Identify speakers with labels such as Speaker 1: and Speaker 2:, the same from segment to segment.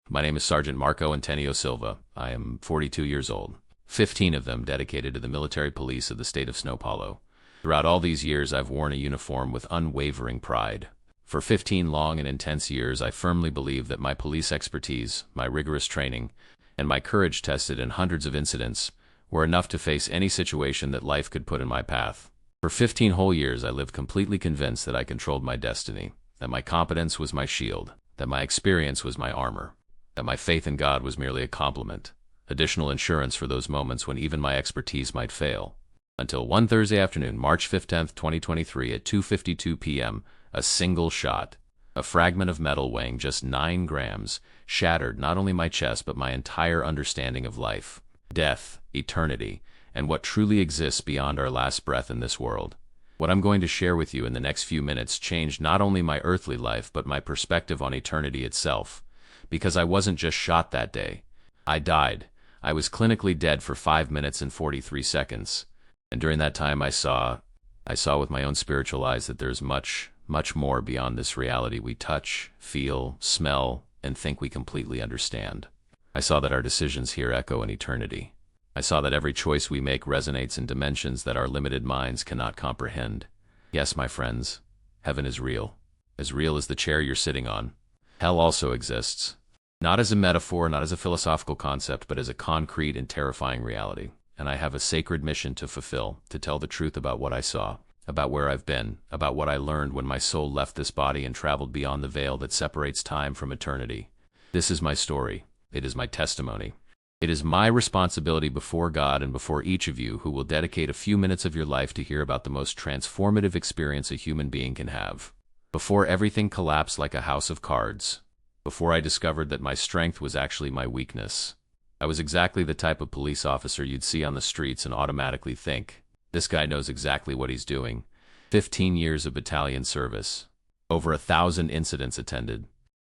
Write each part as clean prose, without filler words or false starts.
Speaker 1: My name is Sergeant Marco Antonio Silva. I am 42 years old, 15 of them dedicated to the military police of the state of São Paulo. Throughout all these years, I've worn a uniform with unwavering pride. For 15 long and intense years, I firmly believe that my police expertise, my rigorous training, and my courage tested in hundreds of incidents were enough to face any situation that life could put in my path. For 15 whole years, I lived completely convinced that I controlled my destiny, that my competence was my shield, that my experience was my armor, that my faith in God was merely a compliment, additional insurance for those moments when even my expertise might fail. Until one Thursday afternoon, March 15th, 2023, at 2:52 p.m., a single shot, a fragment of metal weighing just 9 grams, shattered not only my chest but my entire understanding of life, death, eternity, and what truly exists beyond our last breath in this world. What I'm going to share with you in the next few minutes changed not only my earthly life but my perspective on eternity itself. Because I wasn't just shot that day. I died. I was clinically dead for 5 minutes and 43 seconds. And during that time I saw with my own spiritual eyes that there's much, much more beyond this reality we touch, feel, smell, and think we completely understand. I saw that our decisions here echo in eternity. I saw that every choice we make resonates in dimensions that our limited minds cannot comprehend. Yes, my friends, heaven is real as the chair you're sitting on. Hell also exists, not as a metaphor, not as a philosophical concept, but as a concrete and terrifying reality. And I have a sacred mission to fulfill, to tell the truth about what I saw, about where I've been, about what I learned when my soul left this body and traveled beyond the veil that separates time from eternity. This is my story. It is my testimony. It is my responsibility before God and before each of you who will dedicate a few minutes of your life to hear about the most transformative experience a human being can have. Before everything collapsed like a house of cards, before I discovered that my strength was actually my weakness, I was exactly the type of police officer you'd see on the streets and automatically think, this guy knows exactly what he's doing. 15 years of battalion service, over 1,000 incidents attended,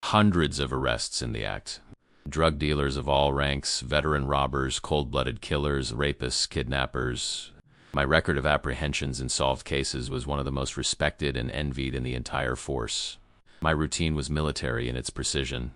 Speaker 1: hundreds of arrests in the act. Drug dealers of all ranks, veteran robbers, cold-blooded killers, rapists, kidnappers. My record of apprehensions and solved cases was one of the most respected and envied in the entire force. My routine was military in its precision.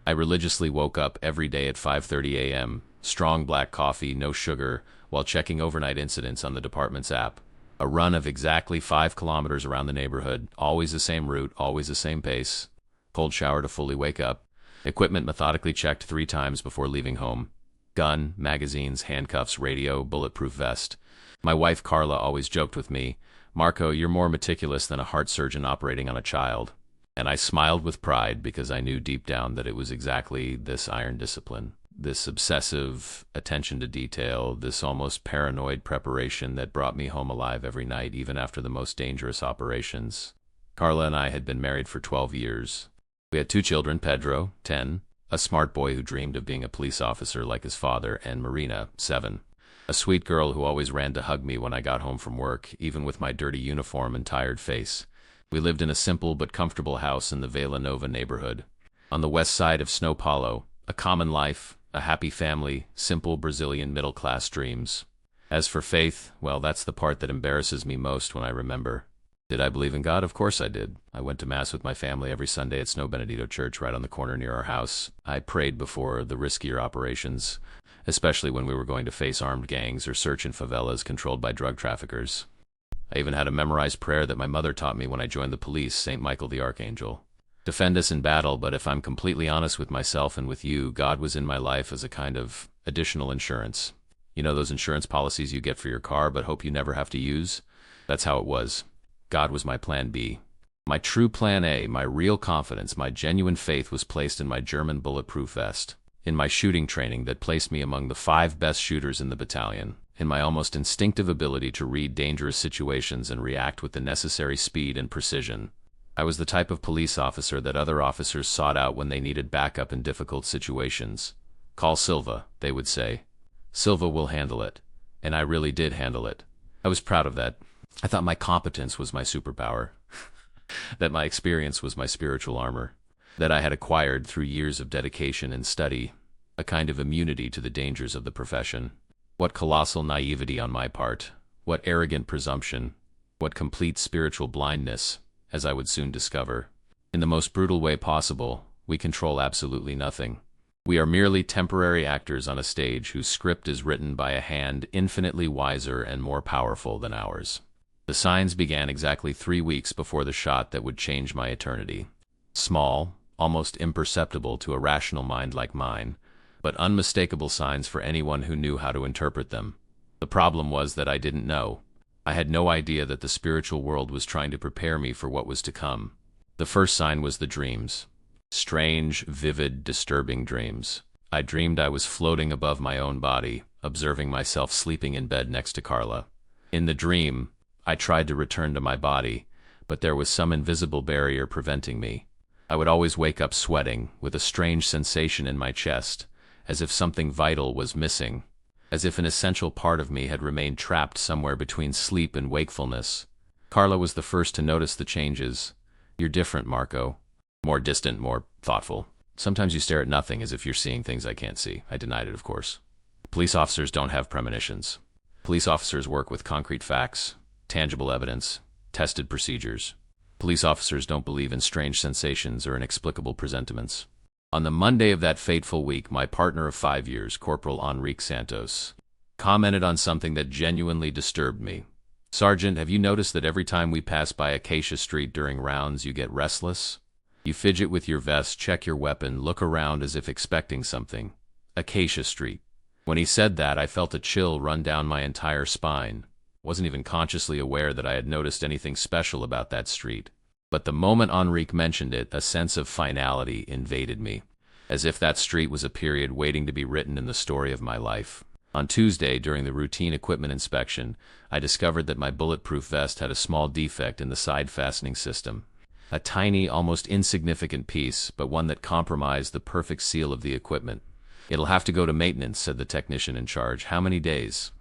Speaker 1: I religiously woke up every day at 5:30 a.m., strong black coffee, no sugar, while checking overnight incidents on the department's app. A run of exactly 5 kilometers around the neighborhood, always the same route, always the same pace. Cold shower to fully wake up. Equipment methodically checked 3 times before leaving home. Gun, magazines, handcuffs, radio, bulletproof vest. My wife Carla always joked with me, "Marco, you're more meticulous than a heart surgeon operating on a child." And I smiled with pride because I knew deep down that it was exactly this iron discipline, this obsessive attention to detail, this almost paranoid preparation that brought me home alive every night, even after the most dangerous operations. Carla and I had been married for 12 years. We had 2 children, Pedro, 10, a smart boy who dreamed of being a police officer like his father, and Marina, 7. A sweet girl who always ran to hug me when I got home from work, even with my dirty uniform and tired face. We lived in a simple but comfortable house in the Vila Nova neighborhood. On the west side of São Paulo, a common life, a happy family, simple Brazilian middle-class dreams. As for faith, well, that's the part that embarrasses me most when I remember. Did I believe in God? Of course I did. I went to Mass with my family every Sunday at São Benedito Church right on the corner near our house. I prayed before the riskier operations, especially when we were going to face armed gangs or search in favelas controlled by drug traffickers. I even had a memorized prayer that my mother taught me when I joined the police, St. Michael the Archangel. Defend us in battle, but if I'm completely honest with myself and with you, God was in my life as a kind of additional insurance. You know those insurance policies you get for your car but hope you never have to use? That's how it was. God was my plan B. My true plan A, my real confidence, my genuine faith was placed in my German bulletproof vest, in my shooting training that placed me among the 5 best shooters in the battalion, in my almost instinctive ability to read dangerous situations and react with the necessary speed and precision. I was the type of police officer that other officers sought out when they needed backup in difficult situations. Call Silva, they would say. Silva will handle it. And I really did handle it. I was proud of that. I thought my competence was my superpower, that my experience was my spiritual armor, that I had acquired through years of dedication and study, a kind of immunity to the dangers of the profession. What colossal naivety on my part, what arrogant presumption, what complete spiritual blindness, as I would soon discover. In the most brutal way possible, we control absolutely nothing. We are merely temporary actors on a stage whose script is written by a hand infinitely wiser and more powerful than ours. The signs began exactly 3 weeks before the shot that would change my eternity. Small, almost imperceptible to a rational mind like mine, but unmistakable signs for anyone who knew how to interpret them. The problem was that I didn't know. I had no idea that the spiritual world was trying to prepare me for what was to come. The first sign was the dreams. Strange, vivid, disturbing dreams. I dreamed I was floating above my own body, observing myself sleeping in bed next to Carla. In the dream, I tried to return to my body, but there was some invisible barrier preventing me. I would always wake up sweating, with a strange sensation in my chest, as if something vital was missing, as if an essential part of me had remained trapped somewhere between sleep and wakefulness. Carla was the first to notice the changes. "You're different, Marco." More distant, more thoughtful. "Sometimes you stare at nothing as if you're seeing things I can't see." I denied it, of course. Police officers don't have premonitions. Police officers work with concrete facts, tangible evidence, tested procedures. Police officers don't believe in strange sensations or inexplicable presentiments. On the Monday of that fateful week, my partner of 5 years, Corporal Enrique Santos, commented on something that genuinely disturbed me. "Sergeant, have you noticed that every time we pass by Acacia Street during rounds, you get restless? You fidget with your vest, check your weapon, look around as if expecting something." Acacia Street. When he said that, I felt a chill run down my entire spine. Wasn't even consciously aware that I had noticed anything special about that street. But the moment Enrique mentioned it, a sense of finality invaded me, as if that street was a period waiting to be written in the story of my life. On Tuesday, during the routine equipment inspection, I discovered that my bulletproof vest had a small defect in the side fastening system. A tiny, almost insignificant piece, but one that compromised the perfect seal of the equipment. "It'll have to go to maintenance," said the technician in charge. "How many days?"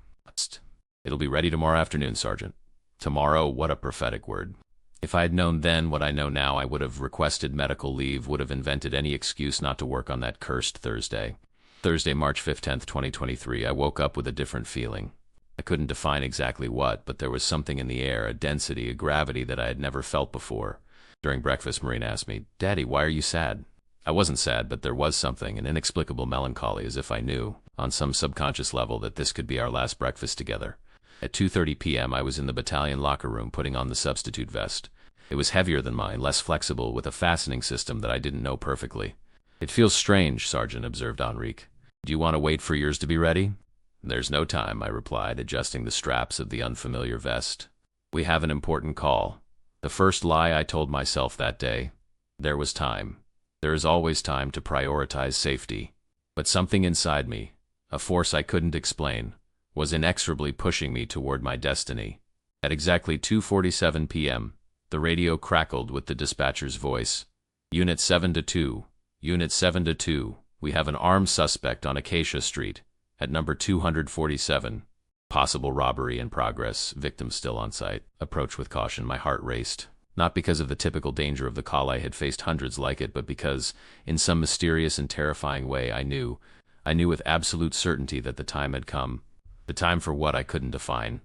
Speaker 1: "It'll be ready tomorrow afternoon, Sergeant." Tomorrow, what a prophetic word. If I had known then what I know now, I would have requested medical leave, would have invented any excuse not to work on that cursed Thursday. Thursday, March 15th, 2023, I woke up with a different feeling. I couldn't define exactly what, but there was something in the air, a density, a gravity that I had never felt before. During breakfast, Marina asked me, "Daddy, why are you sad?" I wasn't sad, but there was something, an inexplicable melancholy, as if I knew, on some subconscious level, that this could be our last breakfast together. At 2:30 p.m., I was in the battalion locker room putting on the substitute vest. It was heavier than mine, less flexible, with a fastening system that I didn't know perfectly. "It feels strange, Sergeant," observed Enrique. "Do you want to wait for yours to be ready?" "There's no time," I replied, adjusting the straps of the unfamiliar vest. "We have an important call." The first lie I told myself that day. There was time. There is always time to prioritize safety. But something inside me, a force I couldn't explain, was inexorably pushing me toward my destiny. At exactly 2:47 p.m., the radio crackled with the dispatcher's voice. "Unit 7-2, Unit 7-2, we have an armed suspect on Acacia Street, at number 247. Possible robbery in progress, victim still on site. Approach with caution." My heart raced. Not because of the typical danger of the call. I had faced hundreds like it, but because, in some mysterious and terrifying way, I knew with absolute certainty that the time had come. The time for what I couldn't define.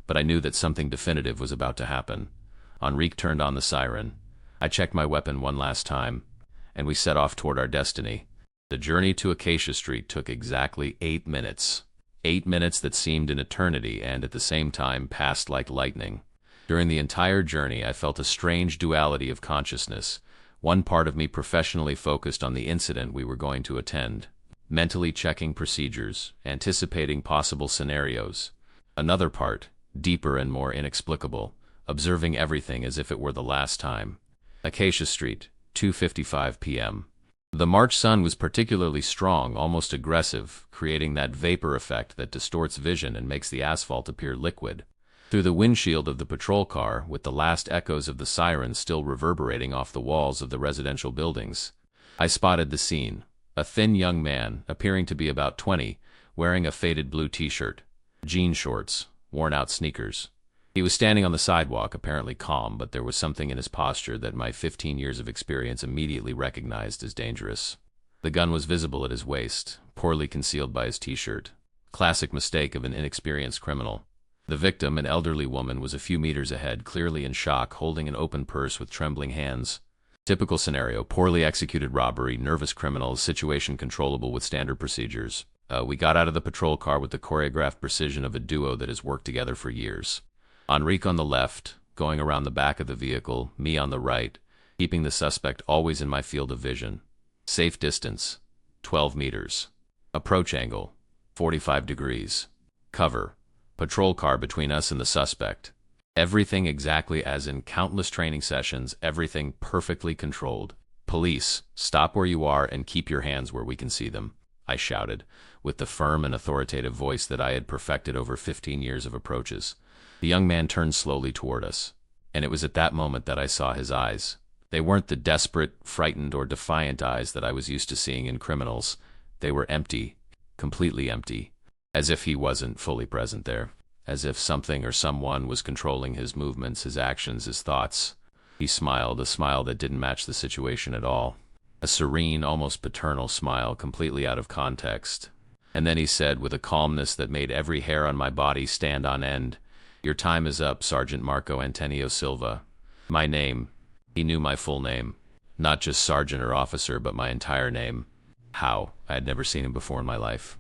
Speaker 1: But I knew that something definitive was about to happen. Enrique turned on the siren. I checked my weapon one last time, and we set off toward our destiny. The journey to Acacia Street took exactly 8 minutes. 8 minutes that seemed an eternity and, at the same time, passed like lightning. During the entire journey, I felt a strange duality of consciousness. One part of me professionally focused on the incident we were going to attend, mentally checking procedures, anticipating possible scenarios. Another part, deeper and more inexplicable, observing everything as if it were the last time. Acacia Street, 2:55 p.m. The March sun was particularly strong, almost aggressive, creating that vapor effect that distorts vision and makes the asphalt appear liquid. Through the windshield of the patrol car, with the last echoes of the siren still reverberating off the walls of the residential buildings, I spotted the scene. A thin young man, appearing to be about 20, wearing a faded blue t-shirt, jean shorts, worn-out sneakers. He was standing on the sidewalk, apparently calm, but there was something in his posture that my 15 years of experience immediately recognized as dangerous. The gun was visible at his waist, poorly concealed by his t-shirt. Classic mistake of an inexperienced criminal. The victim, an elderly woman, was a few meters ahead, clearly in shock, holding an open purse with trembling hands. Typical scenario: poorly executed robbery, nervous criminals, situation controllable with standard procedures. We got out of the patrol car with the choreographed precision of a duo that has worked together for years. Enrique on the left, going around the back of the vehicle, me on the right, keeping the suspect always in my field of vision. Safe distance, 12 meters. Approach angle, 45 degrees. Cover, patrol car between us and the suspect. Everything exactly as in countless training sessions, everything perfectly controlled. Police, stop where you are and keep your hands where we can see them, I shouted, with the firm and authoritative voice that I had perfected over 15 years of approaches. The young man turned slowly toward us, and it was at that moment that I saw his eyes. They weren't the desperate, frightened, or defiant eyes that I was used to seeing in criminals. They were empty, completely empty, as if he wasn't fully present there. As if something or someone was controlling his movements, his actions, his thoughts. He smiled, a smile that didn't match the situation at all. A serene, almost paternal smile, completely out of context. And then he said, with a calmness that made every hair on my body stand on end, "Your time is up, Sergeant Marco Antonio Silva." My name. He knew my full name. Not just sergeant or officer, but my entire name. How? I had never seen him before in my life.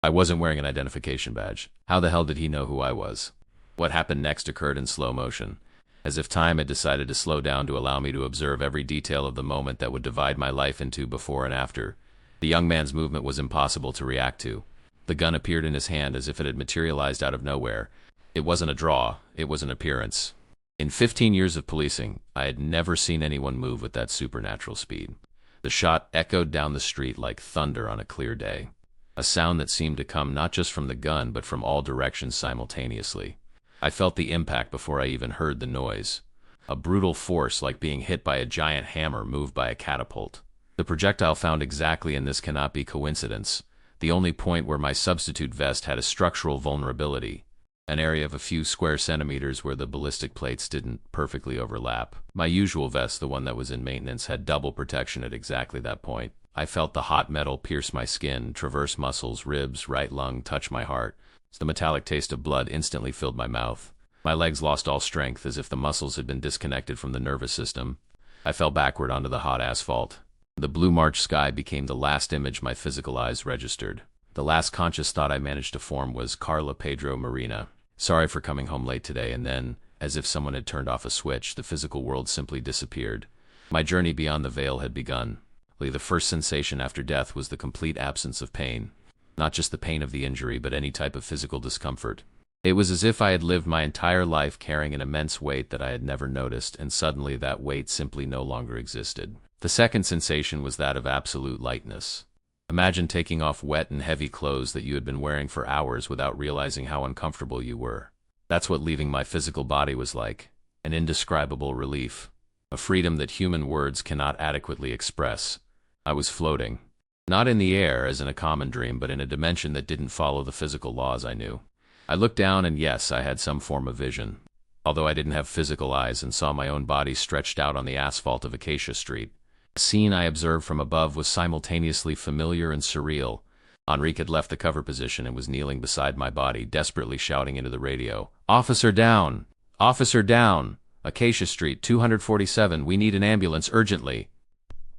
Speaker 1: I wasn't wearing an identification badge. How the hell did he know who I was? What happened next occurred in slow motion, as if time had decided to slow down to allow me to observe every detail of the moment that would divide my life into before and after. The young man's movement was impossible to react to. The gun appeared in his hand as if it had materialized out of nowhere. It wasn't a draw, it was an appearance. In 15 years of policing, I had never seen anyone move with that supernatural speed. The shot echoed down the street like thunder on a clear day. A sound that seemed to come not just from the gun, but from all directions simultaneously. I felt the impact before I even heard the noise. A brutal force like being hit by a giant hammer moved by a catapult. The projectile found exactly, and this cannot be coincidence, the only point where my substitute vest had a structural vulnerability. An area of a few square centimeters where the ballistic plates didn't perfectly overlap. My usual vest, the one that was in maintenance, had double protection at exactly that point. I felt the hot metal pierce my skin, traverse muscles, ribs, right lung, touch my heart. The metallic taste of blood instantly filled my mouth. My legs lost all strength, as if the muscles had been disconnected from the nervous system. I fell backward onto the hot asphalt. The blue March sky became the last image my physical eyes registered. The last conscious thought I managed to form was Carla Pedro Marina. Sorry for coming home late today, and then, as if someone had turned off a switch, the physical world simply disappeared. My journey beyond the veil had begun. The first sensation after death was the complete absence of pain. Not just the pain of the injury, but any type of physical discomfort. It was as if I had lived my entire life carrying an immense weight that I had never noticed, and suddenly that weight simply no longer existed. The second sensation was that of absolute lightness. Imagine taking off wet and heavy clothes that you had been wearing for hours without realizing how uncomfortable you were. That's what leaving my physical body was like. An indescribable relief. A freedom that human words cannot adequately express. I was floating. Not in the air, as in a common dream, but in a dimension that didn't follow the physical laws I knew. I looked down, and yes, I had some form of vision. Although I didn't have physical eyes, and saw my own body stretched out on the asphalt of Acacia Street. The scene I observed from above was simultaneously familiar and surreal. Enrique had left the cover position and was kneeling beside my body, desperately shouting into the radio, "Officer down! Officer down! Acacia Street, 247, we need an ambulance urgently!"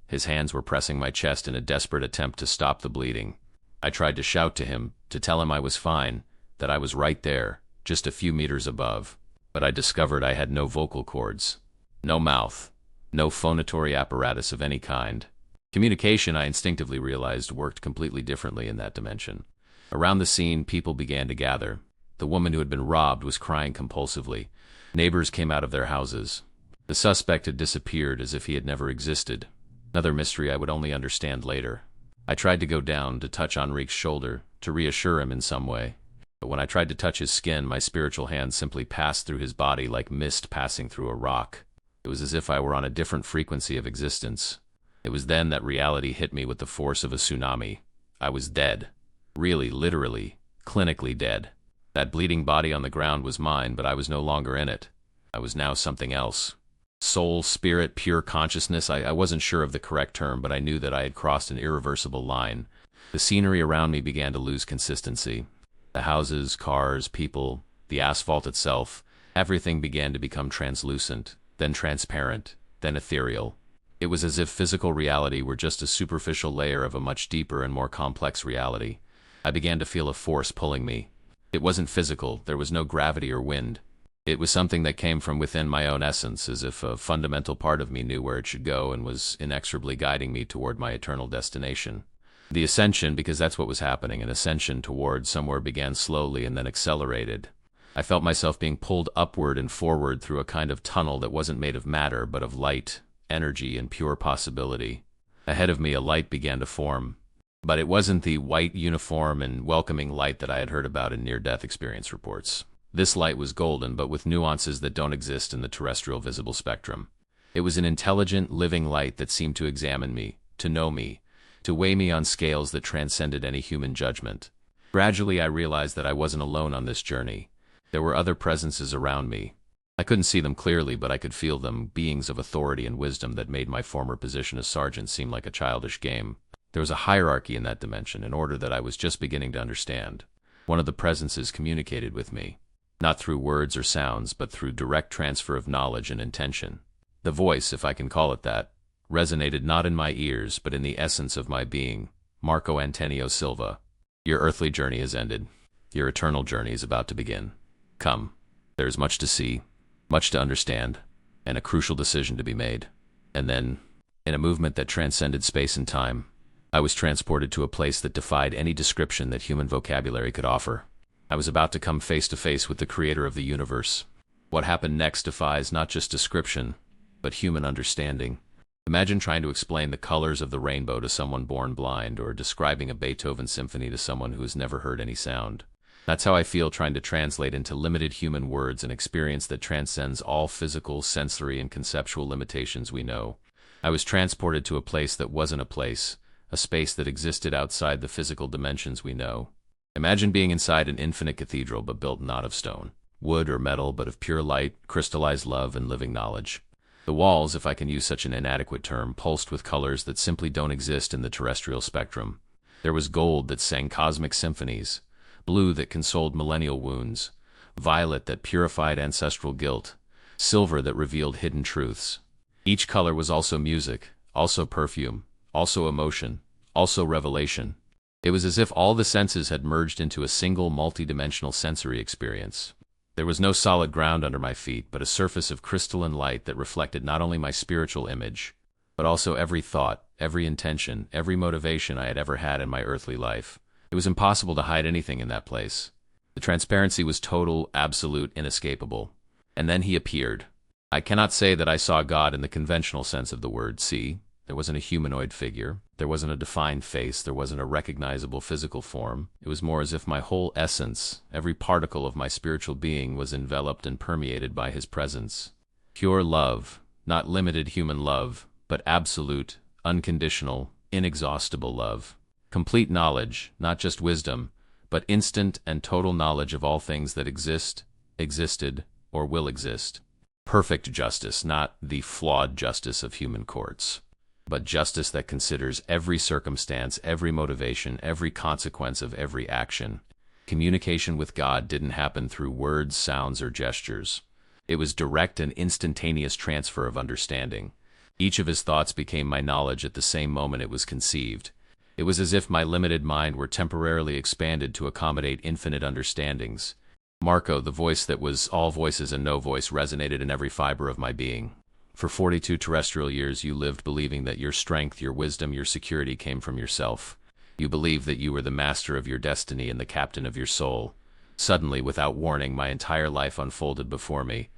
Speaker 1: His hands were pressing my chest in a desperate attempt to stop the bleeding. I tried to shout to him, to tell him I was fine, that I was right there, just a few meters above. But I discovered I had no vocal cords, no mouth, no phonatory apparatus of any kind. Communication, I instinctively realized, worked completely differently in that dimension. Around the scene, people began to gather. The woman who had been robbed was crying compulsively. Neighbors came out of their houses. The suspect had disappeared as if he had never existed. Another mystery I would only understand later. I tried to go down, to touch Enrique's shoulder, to reassure him in some way. But when I tried to touch his skin, my spiritual hand simply passed through his body like mist passing through a rock. It was as if I were on a different frequency of existence. It was then that reality hit me with the force of a tsunami. I was dead. Really, literally, clinically dead. That bleeding body on the ground was mine, but I was no longer in it. I was now something else. Soul, spirit, pure consciousness, I wasn't sure of the correct term, but I knew that I had crossed an irreversible line. The scenery around me began to lose consistency. The houses, cars, people, the asphalt itself, everything began to become translucent, then transparent, then ethereal. It was as if physical reality were just a superficial layer of a much deeper and more complex reality. I began to feel a force pulling me. It wasn't physical, there was no gravity or wind. It was something that came from within my own essence, as if a fundamental part of me knew where it should go and was inexorably guiding me toward my eternal destination. The ascension, because that's what was happening, an ascension toward somewhere began slowly and then accelerated. I felt myself being pulled upward and forward through a kind of tunnel that wasn't made of matter, but of light, energy, and pure possibility. Ahead of me, a light began to form. But it wasn't the white, uniform, and welcoming light that I had heard about in near-death experience reports. This light was golden, but with nuances that don't exist in the terrestrial visible spectrum. It was an intelligent, living light that seemed to examine me, to know me, to weigh me on scales that transcended any human judgment. Gradually, I realized that I wasn't alone on this journey. There were other presences around me. I couldn't see them clearly, but I could feel them, beings of authority and wisdom that made my former position as sergeant seem like a childish game. There was a hierarchy in that dimension, an order that I was just beginning to understand. One of the presences communicated with me, not through words or sounds, but through direct transfer of knowledge and intention. The voice, if I can call it that, resonated not in my ears, but in the essence of my being. Marco Antonio Silva, your earthly journey has ended. Your eternal journey is about to begin. Come. There is much to see, much to understand, and a crucial decision to be made. And then, in a movement that transcended space and time, I was transported to a place that defied any description that human vocabulary could offer. I was about to come face to face with the creator of the universe. What happened next defies not just description, but human understanding. Imagine trying to explain the colors of the rainbow to someone born blind, or describing a Beethoven symphony to someone who has never heard any sound. That's how I feel trying to translate into limited human words an experience that transcends all physical, sensory, and conceptual limitations we know. I was transported to a place that wasn't a space that existed outside the physical dimensions we know. Imagine being inside an infinite cathedral, but built not of stone, wood, or metal, but of pure light, crystallized love, and living knowledge. The walls, if I can use such an inadequate term, pulsed with colors that simply don't exist in the terrestrial spectrum. There was gold that sang cosmic symphonies, blue that consoled millennial wounds, violet that purified ancestral guilt, silver that revealed hidden truths. Each color was also music, also perfume, also emotion, also revelation. It was as if all the senses had merged into a single multidimensional sensory experience. There was no solid ground under my feet, but a surface of crystalline light that reflected not only my spiritual image, but also every thought, every intention, every motivation I had ever had in my earthly life. It was impossible to hide anything in that place. The transparency was total, absolute, inescapable. And then he appeared. I cannot say that I saw God in the conventional sense of the word. See, there wasn't a humanoid figure. There wasn't a defined face. There wasn't a recognizable physical form. It was more as if my whole essence, every particle of my spiritual being, was enveloped and permeated by his presence. Pure love, not limited human love, but absolute, unconditional, inexhaustible love. Complete knowledge, not just wisdom, but instant and total knowledge of all things that exist, existed, or will exist. Perfect justice, not the flawed justice of human courts, but justice that considers every circumstance, every motivation, every consequence of every action. Communication with God didn't happen through words, sounds, or gestures. It was direct and instantaneous transfer of understanding. Each of his thoughts became my knowledge at the same moment it was conceived. It was as if my limited mind were temporarily expanded to accommodate infinite understandings. Marco, the voice that was all voices and no voice, resonated in every fiber of my being. For 42 terrestrial years you lived believing that your strength, your wisdom, your security came from yourself. You believed that you were the master of your destiny and the captain of your soul. Suddenly, without warning, my entire life unfolded before me,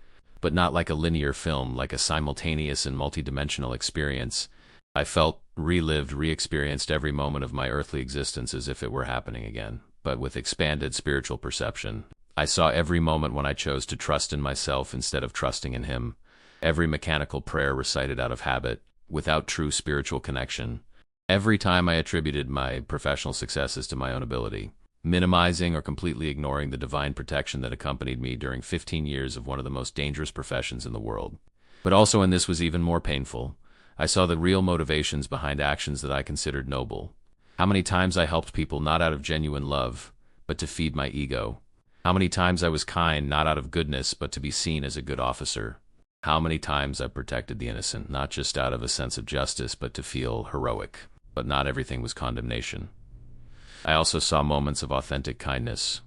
Speaker 1: but not like a linear film, like a simultaneous and multidimensional experience. I felt, relived, re-experienced every moment of my earthly existence as if it were happening again, but with expanded spiritual perception. I saw every moment when I chose to trust in myself instead of trusting in him. Every mechanical prayer recited out of habit, without true spiritual connection. Every time I attributed my professional successes to my own ability, minimizing or completely ignoring the divine protection that accompanied me during 15 years of one of the most dangerous professions in the world. But also, and this was even more painful, I saw the real motivations behind actions that I considered noble. How many times I helped people not out of genuine love, but to feed my ego. How many times I was kind not out of goodness, but to be seen as a good officer. How many times I protected the innocent, not just out of a sense of justice, but to feel heroic. But not everything was condemnation. I also saw moments of authentic kindness.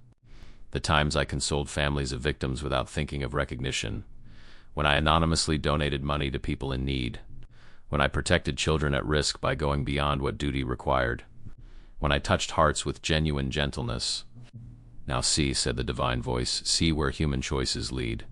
Speaker 1: The times I consoled families of victims without thinking of recognition. When I anonymously donated money to people in need. When I protected children at risk by going beyond what duty required. When I touched hearts with genuine gentleness. Now see, said the divine voice, see where human choices lead.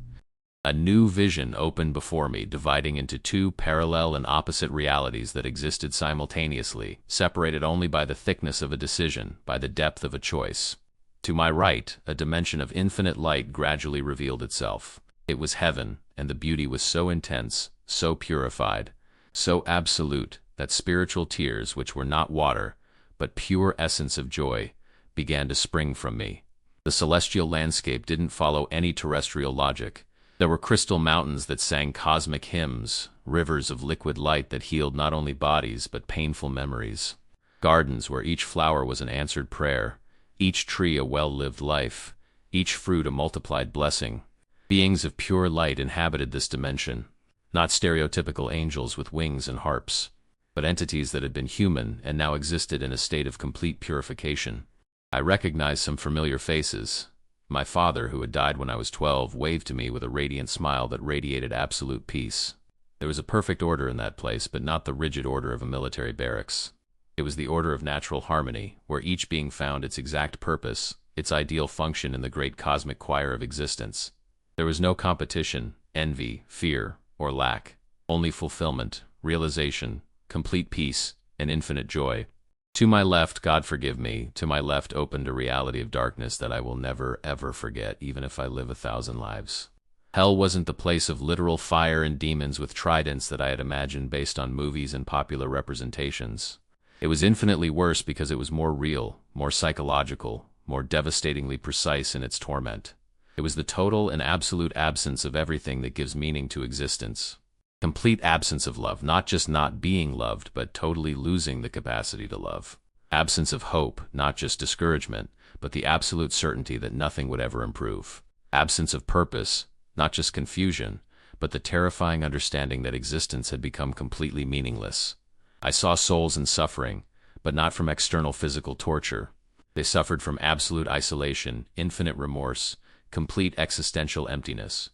Speaker 1: A new vision opened before me, dividing into two parallel and opposite realities that existed simultaneously, separated only by the thickness of a decision, by the depth of a choice. To my right, a dimension of infinite light gradually revealed itself. It was heaven, and the beauty was so intense, so purified, so absolute, that spiritual tears, which were not water, but pure essence of joy, began to spring from me. The celestial landscape didn't follow any terrestrial logic. There were crystal mountains that sang cosmic hymns, rivers of liquid light that healed not only bodies but painful memories, gardens where each flower was an answered prayer, each tree a well-lived life, each fruit a multiplied blessing. Beings of pure light inhabited this dimension, not stereotypical angels with wings and harps, but entities that had been human and now existed in a state of complete purification. I recognized some familiar faces. My father, who had died when I was 12, waved to me with a radiant smile that radiated absolute peace. There was a perfect order in that place, but not the rigid order of a military barracks. It was the order of natural harmony, where each being found its exact purpose, its ideal function in the great cosmic choir of existence. There was no competition, envy, fear, or lack, only fulfillment, realization, complete peace, and infinite joy. To my left, God forgive me, to my left opened a reality of darkness that I will never, ever forget, even if I live 1,000 lives. Hell wasn't the place of literal fire and demons with tridents that I had imagined based on movies and popular representations. It was infinitely worse because it was more real, more psychological, more devastatingly precise in its torment. It was the total and absolute absence of everything that gives meaning to existence. Complete absence of love, not just not being loved, but totally losing the capacity to love. Absence of hope, not just discouragement, but the absolute certainty that nothing would ever improve. Absence of purpose, not just confusion, but the terrifying understanding that existence had become completely meaningless. I saw souls in suffering, but not from external physical torture. They suffered from absolute isolation, infinite remorse, complete existential emptiness.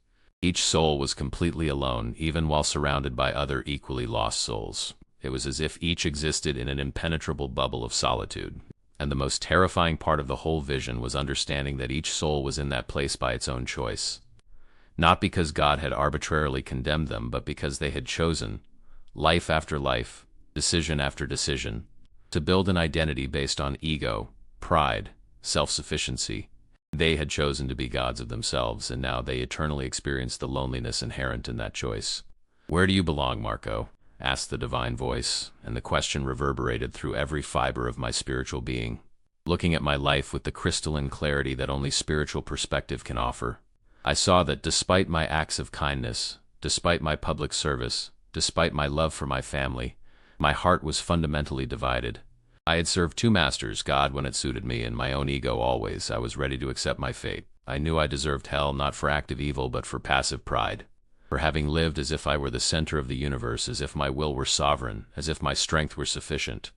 Speaker 1: Each soul was completely alone, even while surrounded by other equally lost souls. It was as if each existed in an impenetrable bubble of solitude. And the most terrifying part of the whole vision was understanding that each soul was in that place by its own choice. Not because God had arbitrarily condemned them, but because they had chosen, life after life, decision after decision, to build an identity based on ego, pride, self-sufficiency. They had chosen to be gods of themselves, and now they eternally experienced the loneliness inherent in that choice. "Where do you belong, Marco?" asked the divine voice, and the question reverberated through every fiber of my spiritual being. Looking at my life with the crystalline clarity that only spiritual perspective can offer, I saw that despite my acts of kindness, despite my public service, despite my love for my family, my heart was fundamentally divided. I had served two masters, God when it suited me, and my own ego always. I was ready to accept my fate. I knew I deserved hell, not for active evil, but for passive pride. For having lived as if I were the center of the universe, as if my will were sovereign, as if my strength were sufficient.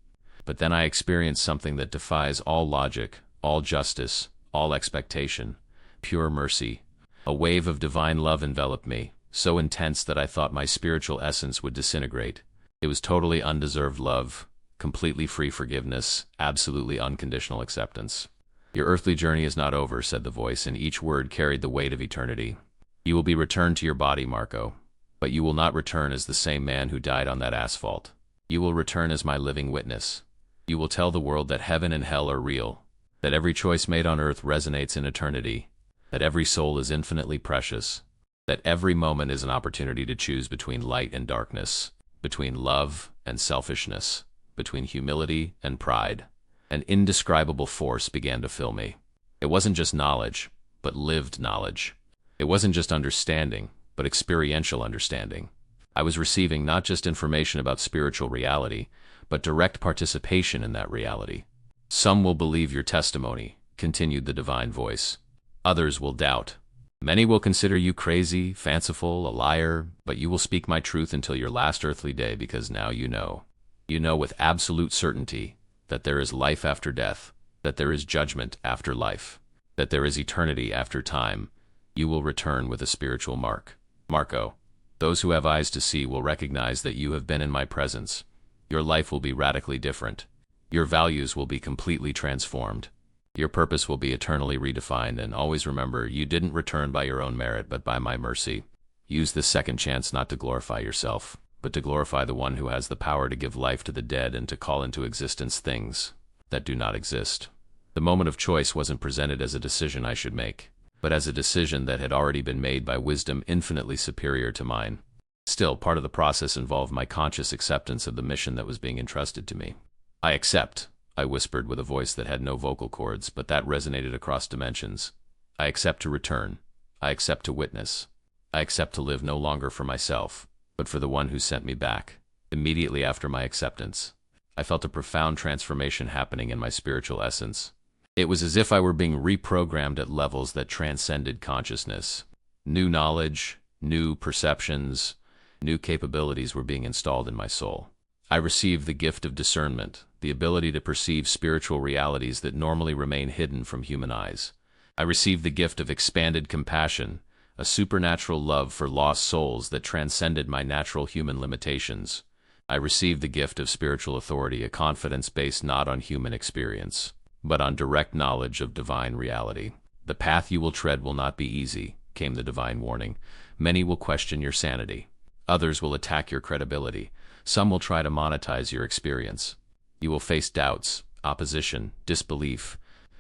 Speaker 1: But then I experienced something that defies all logic, all justice, all expectation. Pure mercy. A wave of divine love enveloped me, so intense that I thought my spiritual essence would disintegrate. It was totally undeserved love. Completely free forgiveness, absolutely unconditional acceptance. "Your earthly journey is not over," said the voice, and each word carried the weight of eternity. "You will be returned to your body, Marco, but you will not return as the same man who died on that asphalt. You will return as my living witness. You will tell the world that heaven and hell are real, that every choice made on earth resonates in eternity, that every soul is infinitely precious, that every moment is an opportunity to choose between light and darkness, between love and selfishness, between humility and pride." An indescribable force began to fill me. It wasn't just knowledge, but lived knowledge. It wasn't just understanding, but experiential understanding. I was receiving not just information about spiritual reality, but direct participation in that reality. "Some will believe your testimony," continued the divine voice. "Others will doubt. Many will consider you crazy, fanciful, a liar, but you will speak my truth until your last earthly day, because now you know. You know with absolute certainty that there is life after death, that there is judgment after life, that there is eternity after time. You will return with a spiritual mark. Marco, those who have eyes to see will recognize that you have been in my presence. Your life will be radically different. Your values will be completely transformed. Your purpose will be eternally redefined, and always remember, you didn't return by your own merit, but by my mercy. Use this second chance not to glorify yourself, but to glorify the one who has the power to give life to the dead and to call into existence things that do not exist. The moment of choice wasn't presented as a decision I should make, but as a decision that had already been made by wisdom infinitely superior to mine. Still, part of the process involved my conscious acceptance of the mission that was being entrusted to me. I accept, I whispered with a voice that had no vocal cords, but that resonated across dimensions. I accept to return. I accept to witness. I accept to live no longer for myself, but for the one who sent me back. Immediately after my acceptance, I felt a profound transformation happening in my spiritual essence. It was as if I were being reprogrammed at levels that transcended consciousness. New knowledge, new perceptions, new capabilities were being installed in my soul. I received the gift of discernment, the ability to perceive spiritual realities that normally remain hidden from human eyes. I received the gift of expanded compassion, a supernatural love for lost souls that transcended my natural human limitations. I received the gift of spiritual authority, a confidence based not on human experience, but on direct knowledge of divine reality. The path you will tread will not be easy, came the divine warning. Many will question your sanity. Others will attack your credibility. Some will try to monetize your experience. You will face doubts, opposition, disbelief.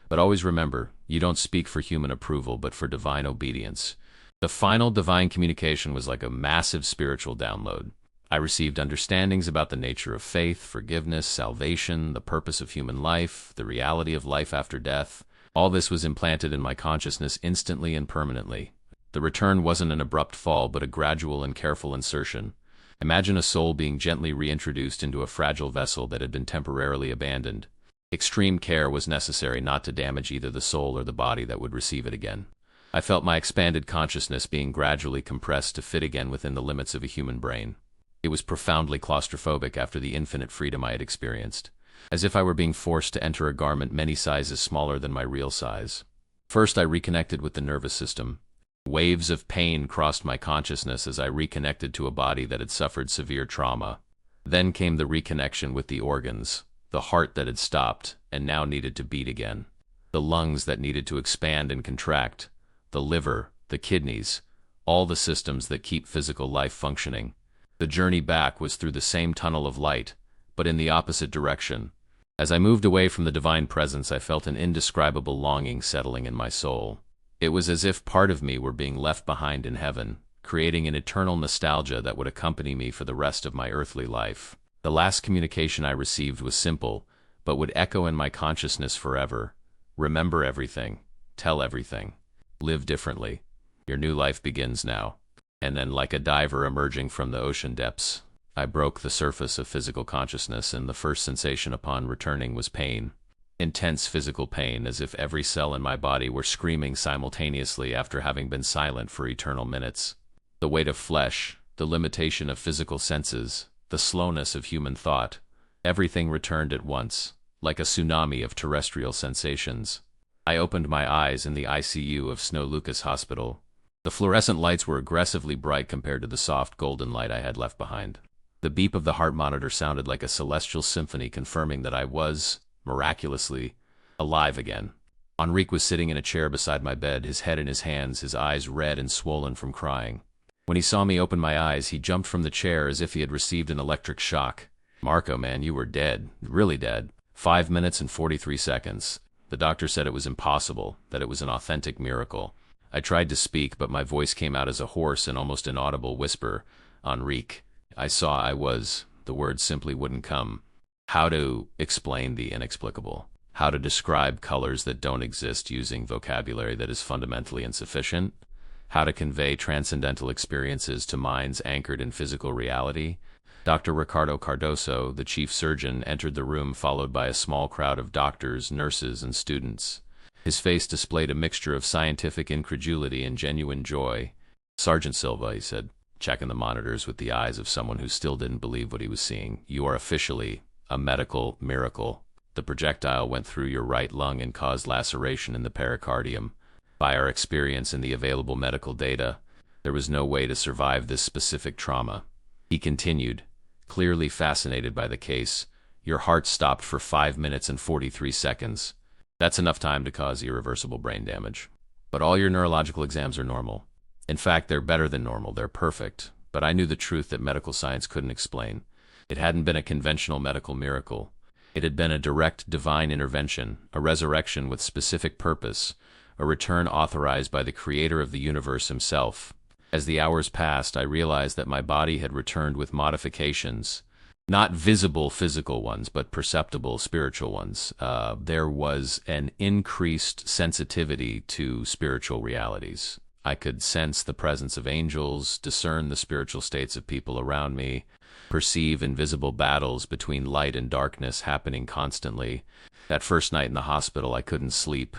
Speaker 1: But always remember, you don't speak for human approval, but for divine obedience. The final divine communication was like a massive spiritual download. I received understandings about the nature of faith, forgiveness, salvation, the purpose of human life, the reality of life after death. All this was implanted in my consciousness instantly and permanently. The return wasn't an abrupt fall, but a gradual and careful insertion. Imagine a soul being gently reintroduced into a fragile vessel that had been temporarily abandoned. Extreme care was necessary not to damage either the soul or the body that would receive it again. I felt my expanded consciousness being gradually compressed to fit again within the limits of a human brain. It was profoundly claustrophobic after the infinite freedom I had experienced, as if I were being forced to enter a garment many sizes smaller than my real size. First, I reconnected with the nervous system. Waves of pain crossed my consciousness as I reconnected to a body that had suffered severe trauma. Then came the reconnection with the organs, the heart that had stopped and now needed to beat again, the lungs that needed to expand and contract, the liver, the kidneys, all the systems that keep physical life functioning. The journey back was through the same tunnel of light, but in the opposite direction. As I moved away from the divine presence, I felt an indescribable longing settling in my soul. It was as if part of me were being left behind in heaven, creating an eternal nostalgia that would accompany me for the rest of my earthly life. The last communication I received was simple, but would echo in my consciousness forever. Remember everything. Tell everything. Live differently. Your new life begins now. And then, like a diver emerging from the ocean depths, I broke the surface of physical consciousness, and the first sensation upon returning was pain. Intense physical pain, as if every cell in my body were screaming simultaneously after having been silent for eternal minutes. The weight of flesh, the limitation of physical senses, the slowness of human thought, everything returned at once, like a tsunami of terrestrial sensations. I opened my eyes in the ICU of Snow Lucas Hospital. The fluorescent lights were aggressively bright compared to the soft golden light I had left behind. The beep of the heart monitor sounded like a celestial symphony, confirming that I was, miraculously, alive again. Enrique was sitting in a chair beside my bed, his head in his hands, his eyes red and swollen from crying. When he saw me open my eyes, he jumped from the chair as if he had received an electric shock. "Marco, man, you were dead. Really dead. 5 minutes and 43 seconds. The doctor said it was impossible, that it was an authentic miracle." I tried to speak, but my voice came out as a hoarse and almost inaudible whisper. "Enrique." The words simply wouldn't come. How to explain the inexplicable? How to describe colors that don't exist using vocabulary that is fundamentally insufficient? How to convey transcendental experiences to minds anchored in physical reality? Dr. Ricardo Cardoso, the chief surgeon, entered the room followed by a small crowd of doctors, nurses, and students. His face displayed a mixture of scientific incredulity and genuine joy. "Sergeant Silva," he said, checking the monitors with the eyes of someone who still didn't believe what he was seeing, "you are officially a medical miracle. The projectile went through your right lung and caused laceration in the pericardium. By our experience and the available medical data, there was no way to survive this specific trauma." He continued, clearly fascinated by the case. "Your heart stopped for 5 minutes and 43 seconds. That's enough time to cause irreversible brain damage. But all your neurological exams are normal. In fact, they're better than normal. They're perfect. But I knew the truth that medical science couldn't explain. It hadn't been a conventional medical miracle. It had been a direct divine intervention, a resurrection with specific purpose, a return authorized by the creator of the universe himself. As the hours passed, I realized that my body had returned with modifications. Not visible physical ones, but perceptible spiritual ones. There was an increased sensitivity to spiritual realities. I could sense the presence of angels, discern the spiritual states of people around me, perceive invisible battles between light and darkness happening constantly. That first night in the hospital, I couldn't sleep.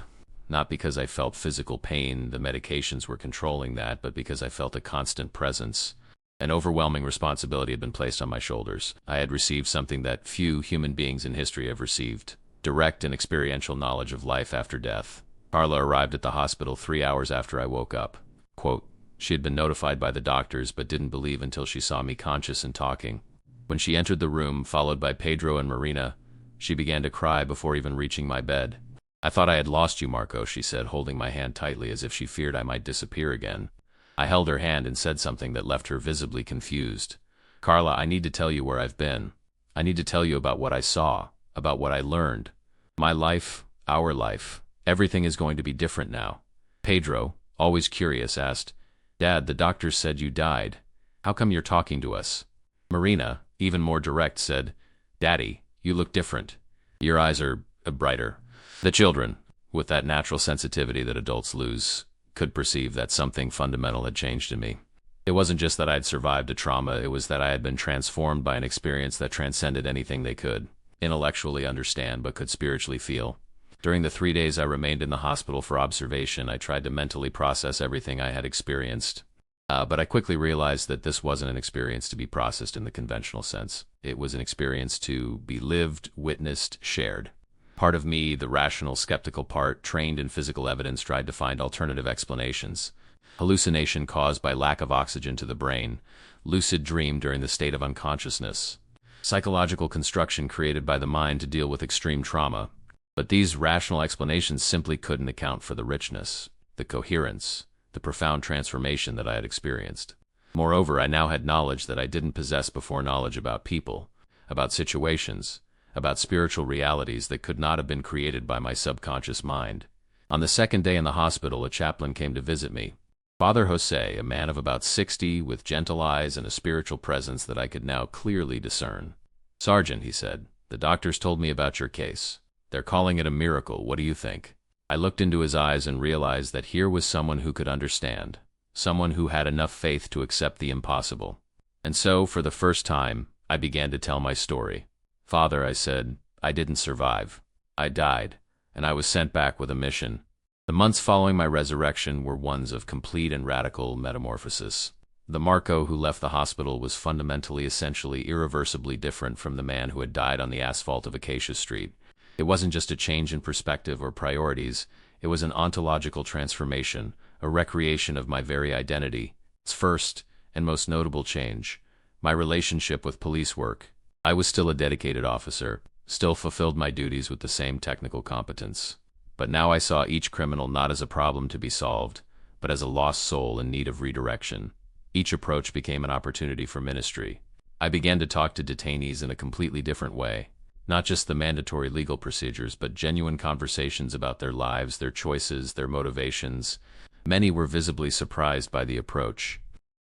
Speaker 1: Not because I felt physical pain, the medications were controlling that, but because I felt a constant presence. An overwhelming responsibility had been placed on my shoulders. I had received something that few human beings in history have received: direct and experiential knowledge of life after death. Carla arrived at the hospital 3 hours after I woke up. Quote, "She had been notified by the doctors, but didn't believe until she saw me conscious and talking. When she entered the room, followed by Pedro and Marina, she began to cry before even reaching my bed. 'I thought I had lost you, Marco,' she said, holding my hand tightly as if she feared I might disappear again. I held her hand and said something that left her visibly confused. 'Carla, I need to tell you where I've been. I need to tell you about what I saw, about what I learned. My life, our life, everything is going to be different now.' Pedro, always curious, asked, 'Dad, the doctors said you died. How come you're talking to us?' Marina, even more direct, said, 'Daddy, you look different. Your eyes are brighter.' The children, with that natural sensitivity that adults lose, could perceive that something fundamental had changed in me. It wasn't just that I had survived a trauma, it was that I had been transformed by an experience that transcended anything they could intellectually understand but could spiritually feel. During the 3 days I remained in the hospital for observation, I tried to mentally process everything I had experienced. But I quickly realized that this wasn't an experience to be processed in the conventional sense. It was an experience to be lived, witnessed, shared. Part of me, the rational, skeptical part, trained in physical evidence, tried to find alternative explanations. Hallucination caused by lack of oxygen to the brain, lucid dream during the state of unconsciousness, psychological construction created by the mind to deal with extreme trauma. But these rational explanations simply couldn't account for the richness, the coherence, the profound transformation that I had experienced. Moreover, I now had knowledge that I didn't possess before: knowledge about people, about situations, about spiritual realities that could not have been created by my subconscious mind. On the second day in the hospital, a chaplain came to visit me. Father Jose, a man of about 60, with gentle eyes and a spiritual presence that I could now clearly discern. "Sergeant," he said, "the doctors told me about your case. They're calling it a miracle. What do you think?" I looked into his eyes and realized that here was someone who could understand, someone who had enough faith to accept the impossible. And so, for the first time, I began to tell my story. "Father," I said, "I didn't survive. I died, and I was sent back with a mission." The months following my resurrection were ones of complete and radical metamorphosis. The Marco who left the hospital was fundamentally, essentially, irreversibly different from the man who had died on the asphalt of Acacia Street. It wasn't just a change in perspective or priorities, it was an ontological transformation, a recreation of my very identity. Its first and most notable change: my relationship with police work. I was still a dedicated officer, still fulfilled my duties with the same technical competence. But now I saw each criminal not as a problem to be solved, but as a lost soul in need of redirection. Each approach became an opportunity for ministry. I began to talk to detainees in a completely different way. Not just the mandatory legal procedures, but genuine conversations about their lives, their choices, their motivations. Many were visibly surprised by the approach.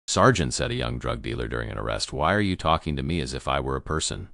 Speaker 1: "Sergeant," said a young drug dealer during an arrest, "why are you talking to me as if I were a person?"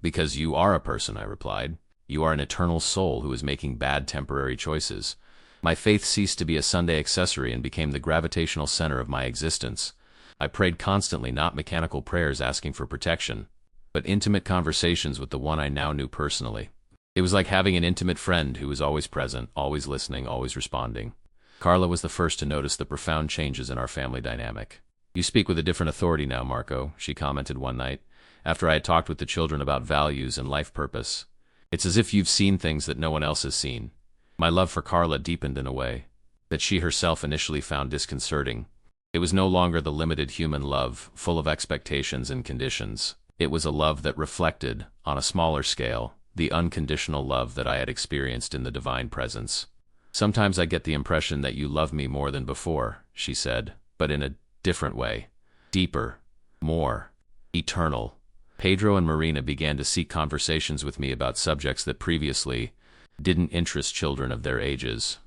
Speaker 1: "Because you are a person," I replied. "You are an eternal soul who is making bad temporary choices." My faith ceased to be a Sunday accessory and became the gravitational center of my existence. I prayed constantly, not mechanical prayers asking for protection, but intimate conversations with the one I now knew personally. It was like having an intimate friend who was always present, always listening, always responding. Carla was the first to notice the profound changes in our family dynamic. "You speak with a different authority now, Marco," she commented one night, after I had talked with the children about values and life purpose. "It's as if you've seen things that no one else has seen." My love for Carla deepened in a way that she herself initially found disconcerting. It was no longer the limited human love, full of expectations and conditions. It was a love that reflected, on a smaller scale, the unconditional love that I had experienced in the divine presence. "Sometimes I get the impression that you love me more than before," she said, "but in a different way. Deeper, more eternal." Pedro and Marina began to seek conversations with me about subjects that previously didn't interest children of their ages.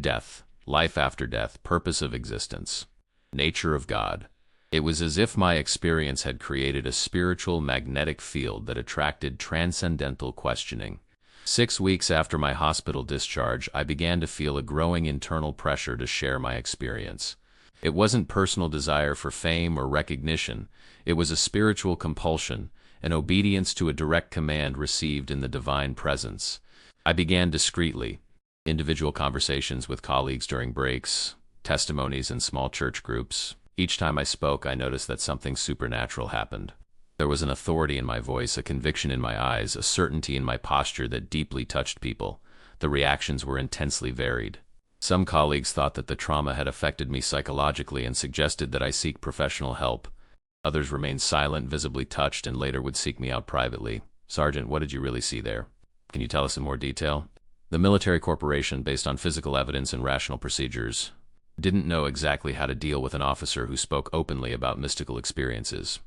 Speaker 1: Death, life after death, purpose of existence, nature of God. It was as if my experience had created a spiritual magnetic field that attracted transcendental questioning. 6 weeks after my hospital discharge, I began to feel a growing internal pressure to share my experience. It wasn't personal desire for fame or recognition. It was a spiritual compulsion, an obedience to a direct command received in the divine presence. I began discreetly, individual conversations with colleagues during breaks, testimonies in small church groups. Each time I spoke, I noticed that something supernatural happened. There was an authority in my voice, a conviction in my eyes, a certainty in my posture that deeply touched people. The reactions were intensely varied. Some colleagues thought that the trauma had affected me psychologically and suggested that I seek professional help. Others remained silent, visibly touched, and later would seek me out privately. "Sergeant, what did you really see there? Can you tell us in more detail?" The military corporation, based on physical evidence and rational procedures, didn't know exactly how to deal with an officer who spoke openly about mystical experiences.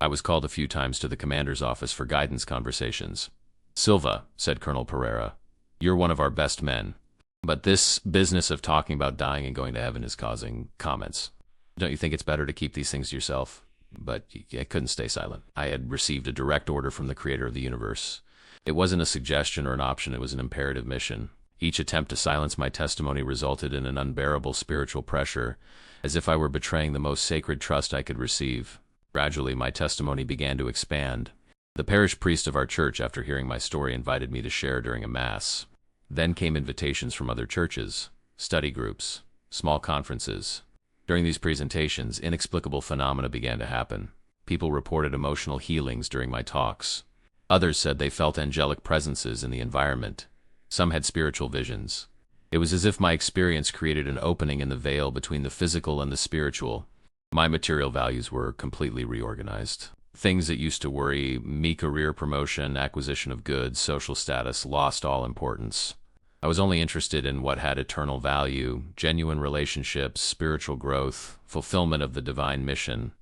Speaker 1: I was called a few times to the commander's office for guidance conversations. "Silva," said Colonel Pereira, "you're one of our best men. But this business of talking about dying and going to heaven is causing comments. Don't you think it's better to keep these things to yourself?" But I couldn't stay silent. I had received a direct order from the creator of the universe. It wasn't a suggestion or an option, it was an imperative mission. Each attempt to silence my testimony resulted in an unbearable spiritual pressure, as if I were betraying the most sacred trust I could receive. Gradually, my testimony began to expand. The parish priest of our church, after hearing my story, invited me to share during a mass. Then came invitations from other churches, study groups, small conferences. During these presentations, inexplicable phenomena began to happen. People reported emotional healings during my talks. Others said they felt angelic presences in the environment. Some had spiritual visions. It was as if my experience created an opening in the veil between the physical and the spiritual. My material values were completely reorganized. Things that used to worry me, career promotion, acquisition of goods, social status, lost all importance. I was only interested in what had eternal value, genuine relationships, spiritual growth, fulfillment of the divine mission.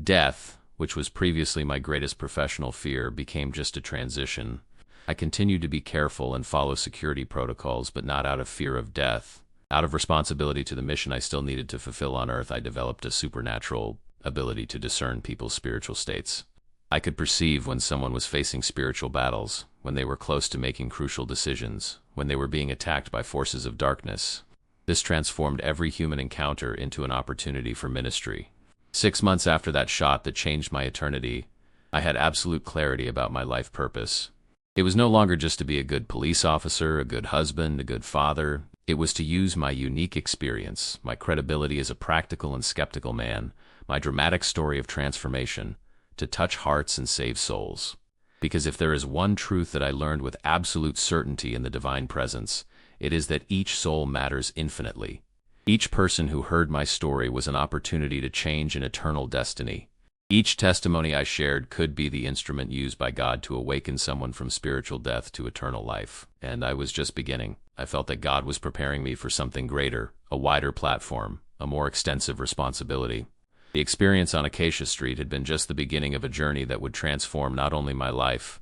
Speaker 1: Death, which was previously my greatest professional fear, became just a transition. I continued to be careful and follow security protocols, but not out of fear of death. Out of responsibility to the mission I still needed to fulfill on Earth, I developed a supernatural ability to discern people's spiritual states. I could perceive when someone was facing spiritual battles, when they were close to making crucial decisions, when they were being attacked by forces of darkness. This transformed every human encounter into an opportunity for ministry. 6 months after that shot that changed my eternity, I had absolute clarity about my life purpose. It was no longer just to be a good police officer, a good husband, a good father. It was to use my unique experience, my credibility as a practical and skeptical man, my dramatic story of transformation, to touch hearts and save souls. Because if there is one truth that I learned with absolute certainty in the divine presence, it is that each soul matters infinitely. Each person who heard my story was an opportunity to change an eternal destiny. Each testimony I shared could be the instrument used by God to awaken someone from spiritual death to eternal life. And I was just beginning. I felt that God was preparing me for something greater, a wider platform, a more extensive responsibility. The experience on Acacia Street had been just the beginning of a journey that would transform not only my life,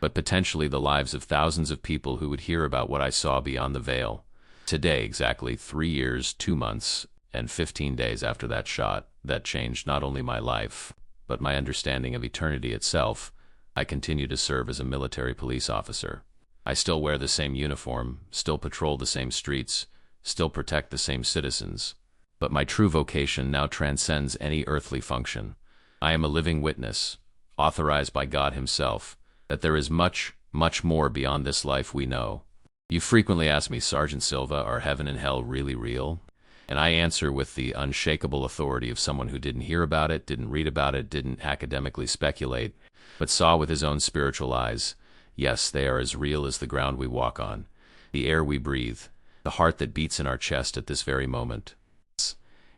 Speaker 1: but potentially the lives of thousands of people who would hear about what I saw beyond the veil. Today, exactly 3 years, 2 months, and 15 days after that shot, that changed not only my life, but my understanding of eternity itself, I continue to serve as a military police officer. I still wear the same uniform, still patrol the same streets, still protect the same citizens. But my true vocation now transcends any earthly function. I am a living witness, authorized by God Himself, that there is much much more beyond this life we know. You frequently ask me, Sergeant Silva, are heaven and hell really real? And I answer with the unshakable authority of someone who didn't hear about it, didn't read about it, didn't academically speculate, but saw with his own spiritual eyes. Yes, they are as real as the ground we walk on, the air we breathe, the heart that beats in our chest at this very moment.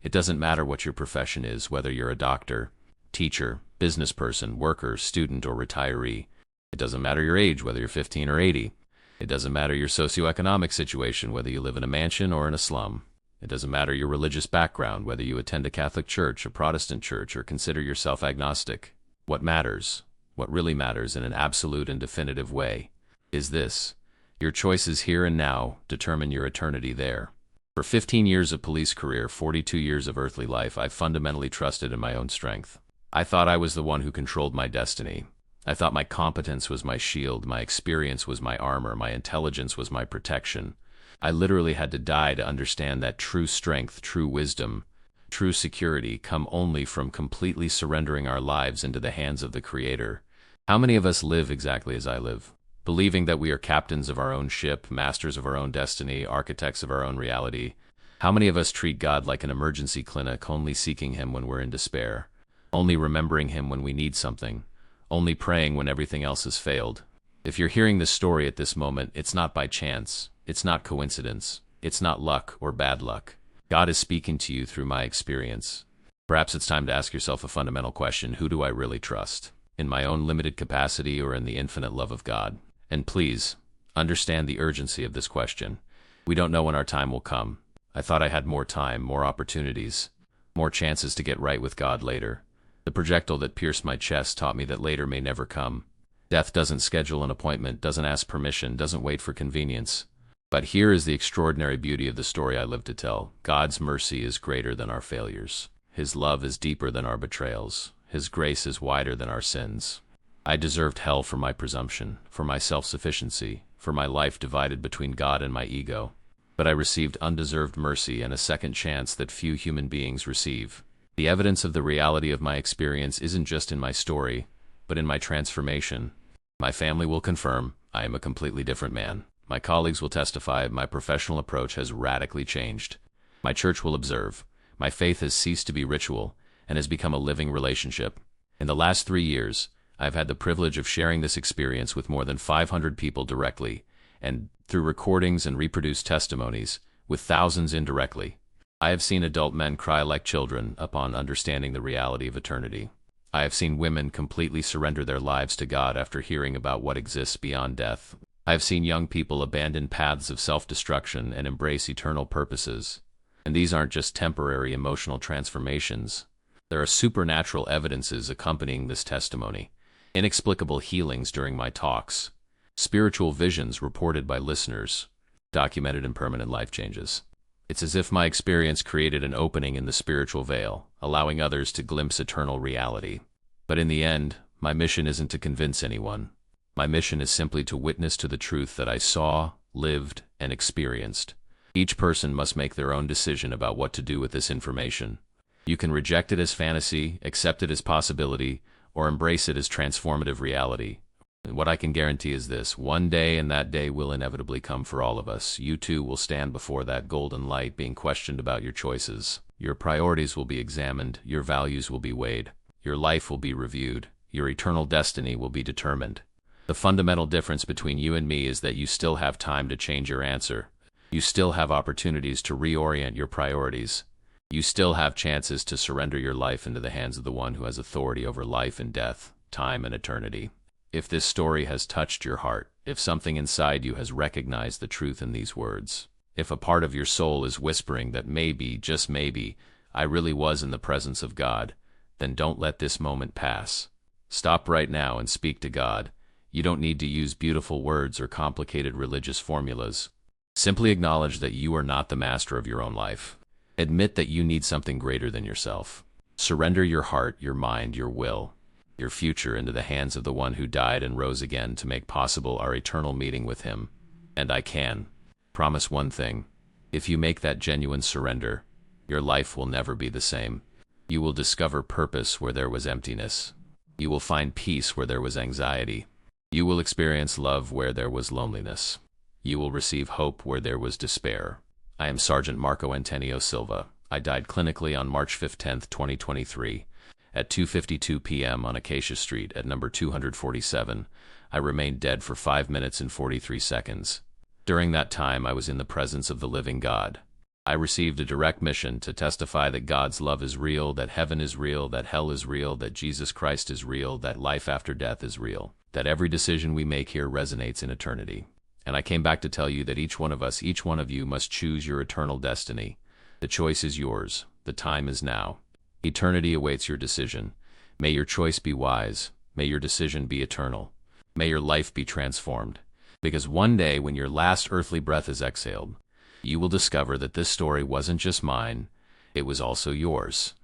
Speaker 1: It doesn't matter what your profession is, whether you're a doctor, teacher, business person, worker, student, or retiree. It doesn't matter your age, whether you're 15 or 80. It doesn't matter your socioeconomic situation, whether you live in a mansion or in a slum. It doesn't matter your religious background, whether you attend a Catholic church, a Protestant church, or consider yourself agnostic. What matters, what really matters in an absolute and definitive way, is this: your choices here and now determine your eternity there. For 15 years of police career, 42 years of earthly life, I fundamentally trusted in my own strength. I thought I was the one who controlled my destiny. I thought my competence was my shield, my experience was my armor, my intelligence was my protection. I literally had to die to understand that true strength, true wisdom, true security come only from completely surrendering our lives into the hands of the Creator. How many of us live exactly as I live, believing that we are captains of our own ship, masters of our own destiny, architects of our own reality? How many of us treat God like an emergency clinic, only seeking Him when we're in despair, only remembering Him when we need something, only praying when everything else has failed? If you're hearing this story at this moment, it's not by chance, it's not coincidence, it's not luck or bad luck. God is speaking to you through my experience. Perhaps it's time to ask yourself a fundamental question: who do I really trust? In my own limited capacity or in the infinite love of God? And please, understand the urgency of this question. We don't know when our time will come. I thought I had more time, more opportunities, more chances to get right with God later. The projectile that pierced my chest taught me that later may never come. Death doesn't schedule an appointment, doesn't ask permission, doesn't wait for convenience. But here is the extraordinary beauty of the story I live to tell. God's mercy is greater than our failures. His love is deeper than our betrayals. His grace is wider than our sins. I deserved hell for my presumption, for my self-sufficiency, for my life divided between God and my ego. But I received undeserved mercy and a second chance that few human beings receive. The evidence of the reality of my experience isn't just in my story, but in my transformation. My family will confirm I am a completely different man. My colleagues will testify my professional approach has radically changed. My church will observe my faith has ceased to be ritual and has become a living relationship. In the last 3 years, I've had the privilege of sharing this experience with more than 500 people directly, and through recordings and reproduced testimonies, with thousands indirectly. I have seen adult men cry like children upon understanding the reality of eternity. I have seen women completely surrender their lives to God after hearing about what exists beyond death. I have seen young people abandon paths of self-destruction and embrace eternal purposes. And these aren't just temporary emotional transformations. There are supernatural evidences accompanying this testimony. Inexplicable healings during my talks, spiritual visions reported by listeners, documented in permanent life changes. It's as if my experience created an opening in the spiritual veil, allowing others to glimpse eternal reality. But in the end, my mission isn't to convince anyone. My mission is simply to witness to the truth that I saw, lived, and experienced. Each person must make their own decision about what to do with this information. You can reject it as fantasy, accept it as possibility, or embrace it as transformative reality. And what I can guarantee is this: one day, and that day will inevitably come for all of us, you too will stand before that golden light being questioned about your choices. Your priorities will be examined, your values will be weighed, your life will be reviewed, your eternal destiny will be determined. The fundamental difference between you and me is that you still have time to change your answer. You still have opportunities to reorient your priorities. You still have chances to surrender your life into the hands of the one who has authority over life and death, time and eternity. If this story has touched your heart, if something inside you has recognized the truth in these words, if a part of your soul is whispering that maybe, just maybe, I really was in the presence of God, then don't let this moment pass. Stop right now and speak to God. You don't need to use beautiful words or complicated religious formulas. Simply acknowledge that you are not the master of your own life. Admit that you need something greater than yourself. Surrender your heart, your mind, your will, your future into the hands of the one who died and rose again to make possible our eternal meeting with him. And I can promise one thing: if you make that genuine surrender, your life will never be the same. You will discover purpose where there was emptiness. You will find peace where there was anxiety. You will experience love where there was loneliness. You will receive hope where there was despair. I am Sergeant Marco Antonio Silva. I died clinically on March 15, 2023, at 2:52 p.m. on Acacia Street at number 247. I remained dead for 5 minutes and 43 seconds. During that time, I was in the presence of the living God. I received a direct mission to testify that God's love is real, that heaven is real, that hell is real, that Jesus Christ is real, that life after death is real, that every decision we make here resonates in eternity. And I came back to tell you that each one of us, each one of you must choose your eternal destiny. The choice is yours. The time is now. Eternity awaits your decision. May your choice be wise. May your decision be eternal. May your life be transformed. Because one day, when your last earthly breath is exhaled, you will discover that this story wasn't just mine, it was also yours.